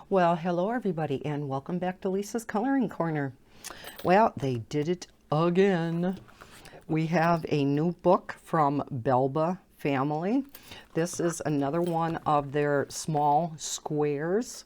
Well, hello everybody, and welcome back to Lisa's Coloring Corner. Well, they did it again. We have a new book from Belba Family. This is another one of their small squares,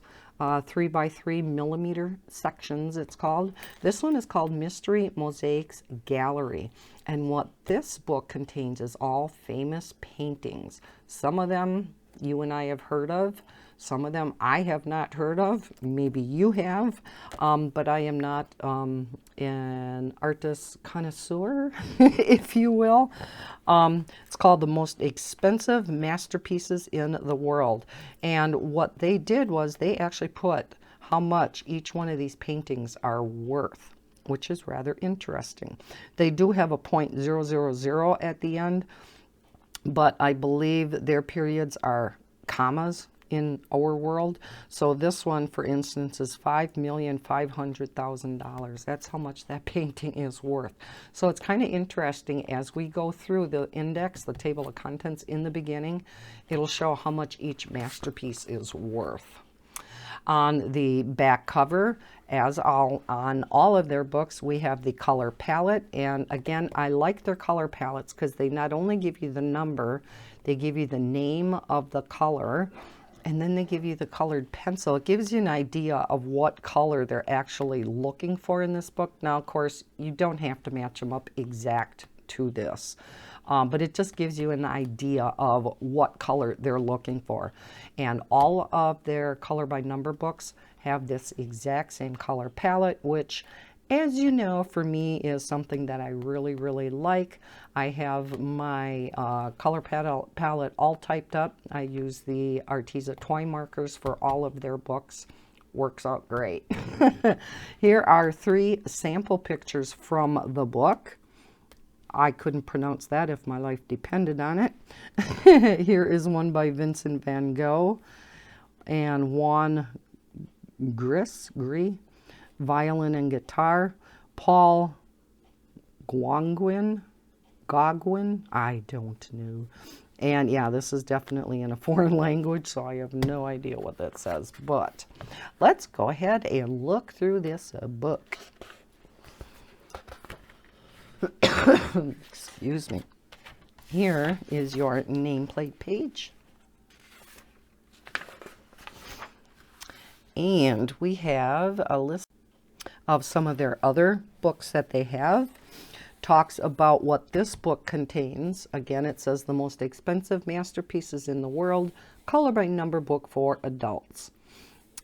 3 by 3 millimeter sections it's called. This one is called Mystery Mosaics Gallery. And what this book contains is all famous paintings. Some of them you and I have heard of. Some of them I have not heard of. Maybe you have, but I am not an artist connoisseur, if you will. It's called The Most Expensive Masterpieces in the World. And what they did was they actually put how much each one of these paintings are worth, which is rather interesting. They do have a .000 at the end, but I believe their periods are commas in our world. So this one, for instance, is $5,500,000. That's how much that painting is worth. So it's kind of interesting as we go through the index, the table of contents in the beginning, it'll show how much each masterpiece is worth. On the back cover, as on all of their books, we have the color palette. And again, I like their color palettes because they not only give you the number, they give you the name of the color, and then they give you the colored pencil. It gives you an idea of what color they're actually looking for in this book. Now, of course, you don't have to match them up exact to this. But it just gives you an idea of what color they're looking for. And all of their color by number books have this exact same color palette, which, as you know, for me is something that I really, really like. I have my color palette all typed up. I use the Arteza toy markers for all of their books. Works out great. Here are 3 sample pictures from the book. I couldn't pronounce that if my life depended on it. Here is one by Vincent van Gogh and Juan Gris, violin and guitar. Paul Gauguin, I don't know. And yeah, this is definitely in a foreign language, so I have no idea what that says. But let's go ahead and look through this book. Excuse me. Here is your nameplate page. And we have a list of some of their other books that they have. Talks about what this book contains. Again, it says The Most Expensive Masterpieces in the World, color by number book for adults.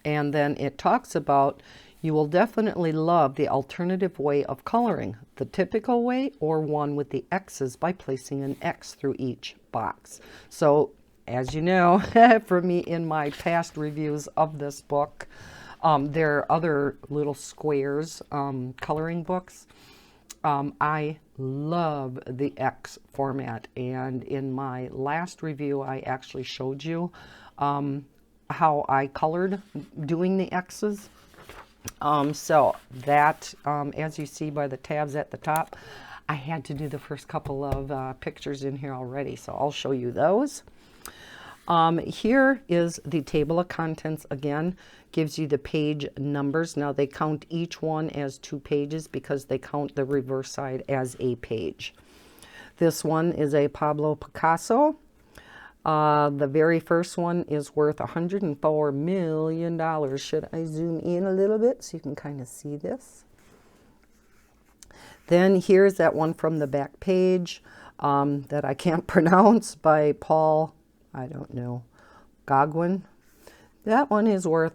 And then it talks about you will definitely love the alternative way of coloring, the typical way or one with the X's by placing an X through each box. So, as you know, for me in my past reviews of this book, there are other little squares coloring books. I love the X format, and in my last review I actually showed you how I colored doing the X's. So that, as you see by the tabs at the top, I had to do the first couple of pictures in here already, so I'll show you those. Here is the table of contents again, gives you the page numbers. Now they count each one as 2 pages because they count the reverse side as a page. This one is a Pablo Picasso. The very first one is worth $104 million. Should I zoom in a little bit so you can kind of see this? Then here's that one from the back page that I can't pronounce, by Paul, I don't know, Gauguin. That one is worth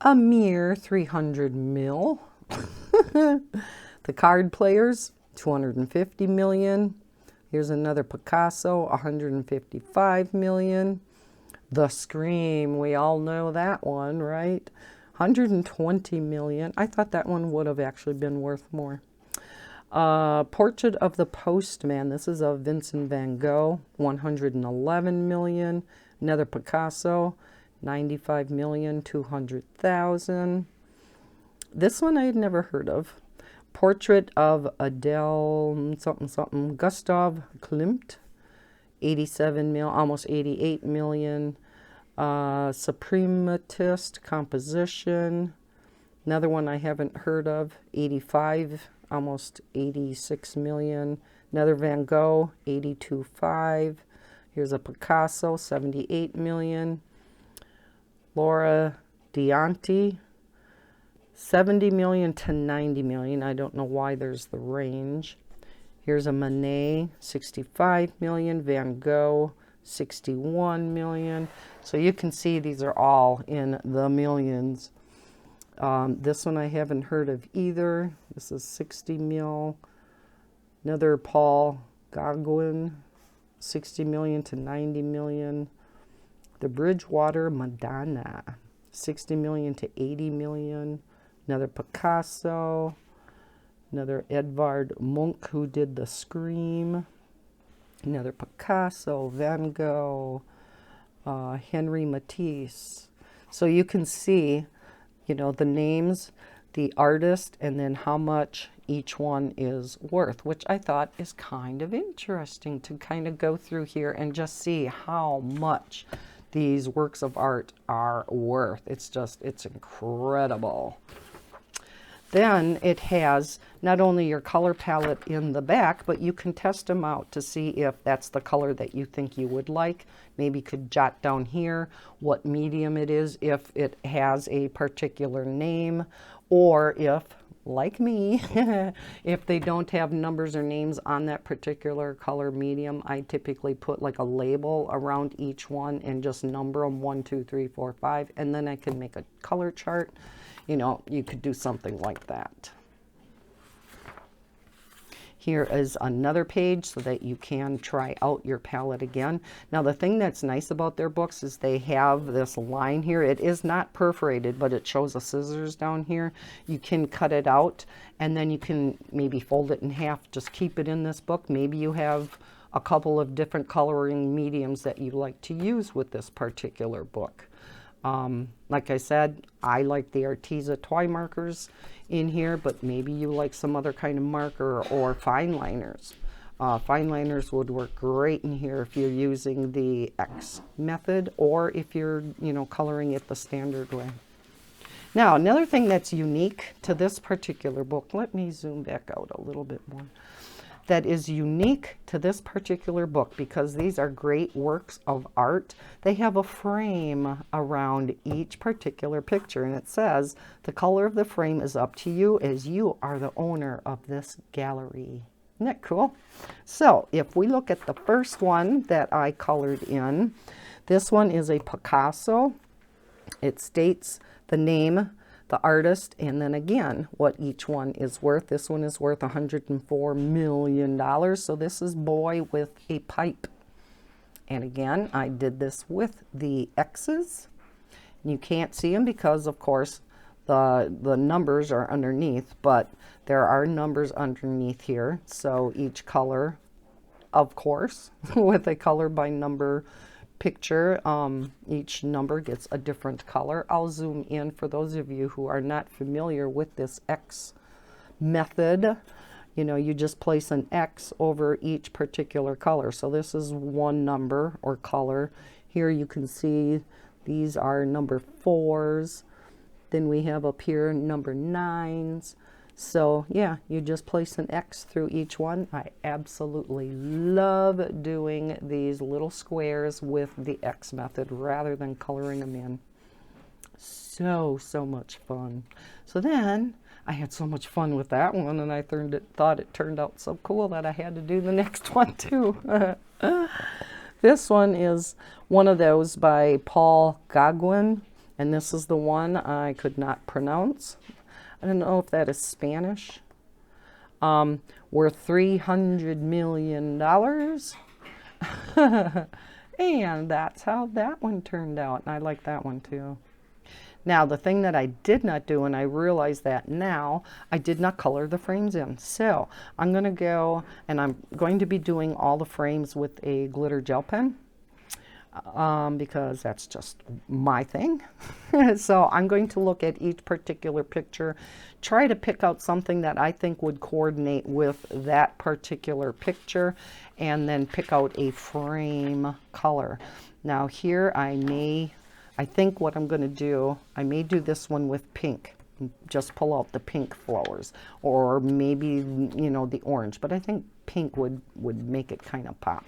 a mere 300 mil. The Card Players, 250 million. Here's another Picasso, 155 million. The Scream, we all know that one, right? 120 million. I thought that one would have actually been worth more. Portrait of the Postman. This is of Vincent van Gogh, 111 million. Another Picasso, 95 million, 200,000. This one I had never heard of. Portrait of Adele something Gustav Klimt, 87 mil, almost 88 million. Suprematist Composition. Another one I haven't heard of, 85, almost 86 million. Another Van Gogh, 82.5. Here's a Picasso, 78 million. Laura Dianti, 70 million to 90 million. I don't know why there's the range. Here's a Monet, 65 million. Van Gogh, 61 million. So you can see these are all in the millions. This one I haven't heard of either. This is 60 mil. Another Paul Gauguin, 60 million to 90 million. The Bridgewater Madonna, 60 million to 80 million. Another Picasso. Another Edvard Munch, who did the Scream. Another Picasso, Van Gogh, Henry Matisse. So you can see, you know, the names, the artist, and then how much each one is worth, which I thought is kind of interesting to kind of go through here and just see how much these works of art are worth. It's incredible. Then it has not only your color palette in the back, but you can test them out to see if that's the color that you think you would like. Maybe you could jot down here what medium it is, if it has a particular name, or if, like me, if they don't have numbers or names on that particular color medium, I typically put like a label around each one and just number them 1, 2, 3, 4, 5, and then I can make a color chart. You know, you could do something like that. Here is another page so that you can try out your palette again. Now, the thing that's nice about their books is they have this line here. It is not perforated, but it shows the scissors down here. You can cut it out, and then you can maybe fold it in half. Just keep it in this book. Maybe you have a couple of different coloring mediums that you like to use with this particular book. Like I said, I like the Arteza toy markers in here, but maybe you like some other kind of marker or fine liners. Fine liners would work great in here if you're using the X method, or if you're, you know, coloring it the standard way. Now, another thing that's unique to this particular book, let me zoom back out a little bit more, that is unique to this particular book, because these are great works of art. They have a frame around each particular picture, and it says the color of the frame is up to you, as you are the owner of this gallery. Isn't that cool? So if we look at the first one that I colored in, this one is a Picasso. It states the name, the artist, and then again what each one is worth. This one is worth $104 million. So this is Boy with a Pipe. And again, I did this with the X's. You can't see them because, of course, the numbers are underneath, but there are numbers underneath here. So each color, of course, with a color by number picture, each number gets a different color. I'll zoom in for those of you who are not familiar with this X method. You know, you just place an X over each particular color. So this is one number or color. Here you can see these are number 4s. Then we have up here number 9s. So yeah, you just place an X through each one. I absolutely love doing these little squares with the X method rather than coloring them in. So much fun. So then I had so much fun with that one, and I thought it turned out so cool that I had to do the next one too. This one is one of those by Paul Gauguin, and this is the one I could not pronounce. I don't know if that is Spanish. Worth $300 million. And that's how that one turned out. And I like that one too. Now, the thing that I did not do, and I realize that now, I did not color the frames in. So I'm going to go, and I'm going to be doing all the frames with a glitter gel pen. Because that's just my thing. So I'm going to look at each particular picture, try to pick out something that I think would coordinate with that particular picture, and then pick out a frame color. Now here I may I think what I'm going to do, I may do this one with pink. Just pull out the pink flowers, or maybe, you know, the orange. But I think pink would make it kind of pop.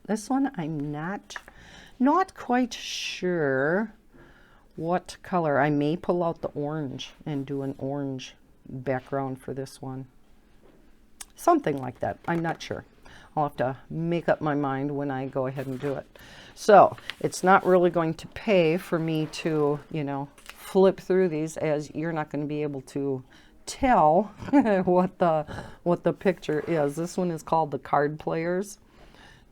This one, I'm not quite sure what color. I may pull out the orange and do an orange background for this one. Something like that. I'm not sure. I'll have to make up my mind when I go ahead and do it. So it's not really going to pay for me to, you know, flip through these, as you're not going to be able to tell what the picture is. This one is called The Card Players.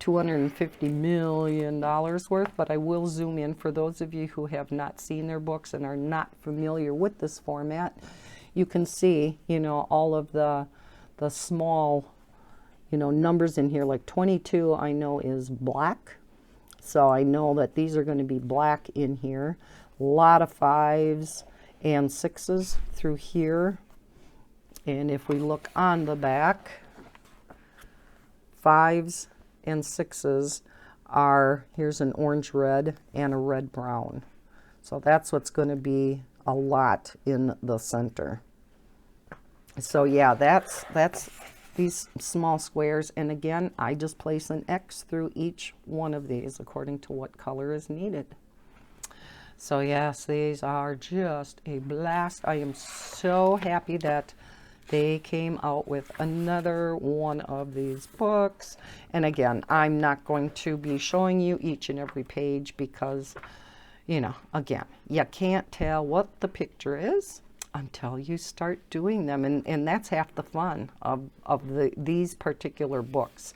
$250 million worth, but I will zoom in for those of you who have not seen their books and are not familiar with this format. You can see, you know, all of the small, you know, numbers in here. Like 22 I know is black, so I know that these are going to be black in here. A lot of 5s and 6s through here, and if we look on the back, 5s and 6s are, here's an orange red and a red brown. So that's what's going to be a lot in the center. So yeah, that's these small squares, and again, I just place an X through each one of these according to what color is needed. So yes, these are just a blast. I am so happy that they came out with another one of these books. And again, I'm not going to be showing you each and every page because, you know, again, you can't tell what the picture is until you start doing them. And that's half the fun of these particular books.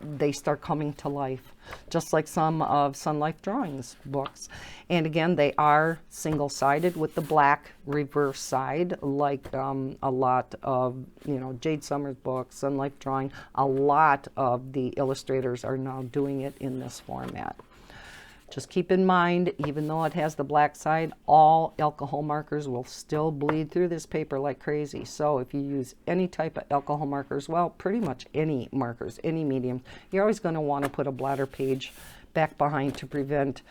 They start coming to life, just like some of Sun Life Drawings books. And again, they are single-sided with the black reverse side, like a lot of, you know, Jade Summers books, Sun Life Drawing. A lot of the illustrators are now doing it in this format. Just keep in mind, even though it has the black side, all alcohol markers will still bleed through this paper like crazy. So if you use any type of alcohol markers, well, pretty much any markers, any medium, you're always going to want to put a blotter page back behind to prevent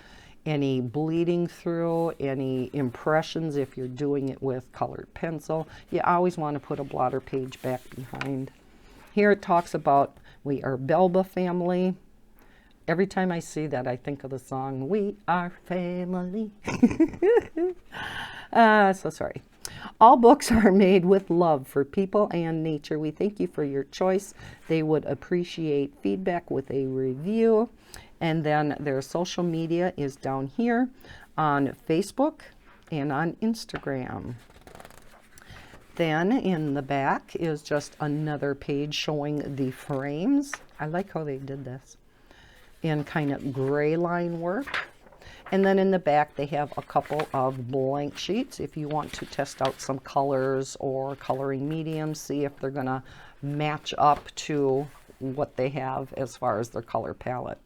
any bleeding through, any impressions. If you're doing it with colored pencil, you always want to put a blotter page back behind. Here it talks about we are Belba family. Every time I see that, I think of the song, We Are Family. So sorry. All books are made with love for people and nature. We thank you for your choice. They would appreciate feedback with a review. And then their social media is down here on Facebook and on Instagram. Then in the back is just another page showing the frames. I like how they did this in kind of gray line work. And then in the back they have a couple of blank sheets if you want to test out some colors or coloring mediums, see if they're gonna match up to what they have as far as their color palette.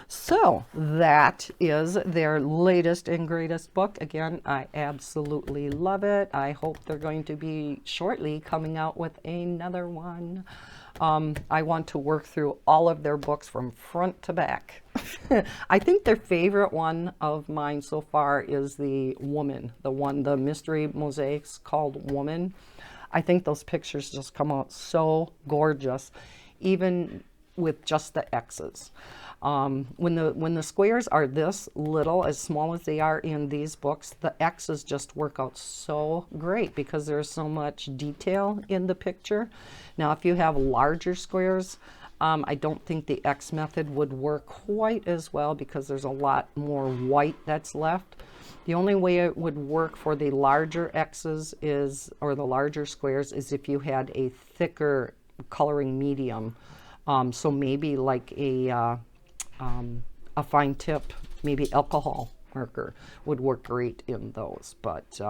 So that is their latest and greatest book. Again, I absolutely love it. I hope they're going to be shortly coming out with another one. I want to work through all of their books from front to back. I think their favorite one of mine so far is the Woman, the mystery mosaics called Woman. I think those pictures just come out so gorgeous, even with just the X's. When the squares are this little, as small as they are in these books, the X's just work out so great because there's so much detail in the picture. Now, if you have larger squares, I don't think the X method would work quite as well because there's a lot more white that's left. The only way it would work for the larger X's is, or the larger squares, is if you had a thicker coloring medium. So maybe like a fine tip, maybe alcohol marker would work great in those. But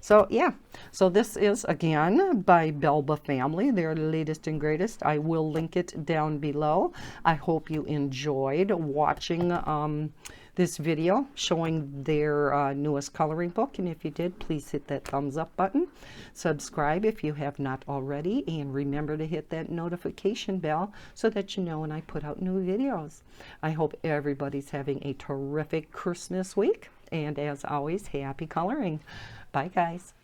So yeah, so this is again by Belba Family, their latest and greatest. I will link it down below. I hope you enjoyed watching this video showing their newest coloring book, and if you did, please hit that thumbs up button. Subscribe if you have not already, and remember to hit that notification bell so that you know when I put out new videos. I hope everybody's having a terrific Christmas week, and as always, happy coloring. Bye guys.